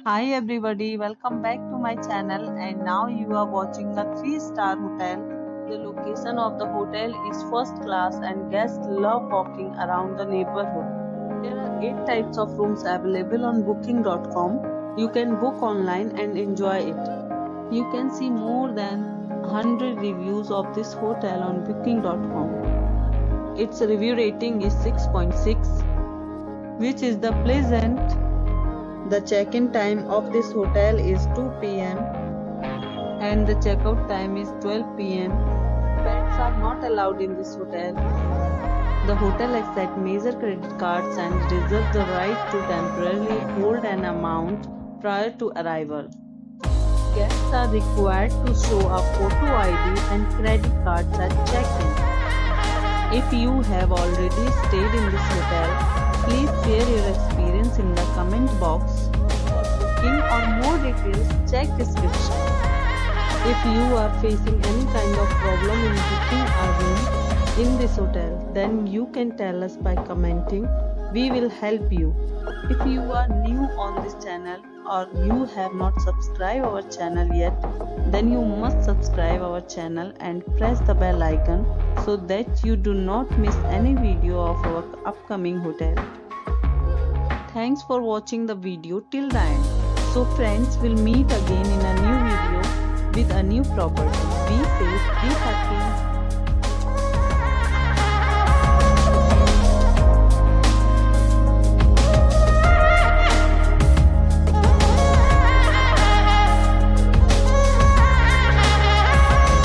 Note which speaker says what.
Speaker 1: Hi everybody, welcome back to my channel and now you are watching a 3-star hotel. The location of the hotel is first class and guests love walking around the neighborhood. There are 8 types of rooms available on booking.com. You can book online and enjoy it. You can see more than 100 reviews of this hotel on booking.com. Its review rating is 6.6, which is the pleasant. The check-in time of this hotel is 2 p.m. and the checkout time is 12 p.m. Pets are not allowed in this hotel. The hotel accepts major credit cards and reserves the right to temporarily hold an amount prior to arrival. Guests are required to show a photo ID and credit cards at check-in. If you have already stayed in this hotel, please share your experience in the comment box. For booking or more details, check description. If you are facing any kind of problem in booking a room in this hotel, then you can tell us by commenting. We will help you. If you are new on this channel or you have not subscribed our channel yet, then you must subscribe our channel and press the bell icon so that you do not miss any video of our upcoming hotel. Thanks for watching the video till the end. So friends, will meet again in a new video with a new property. Be safe, be happy.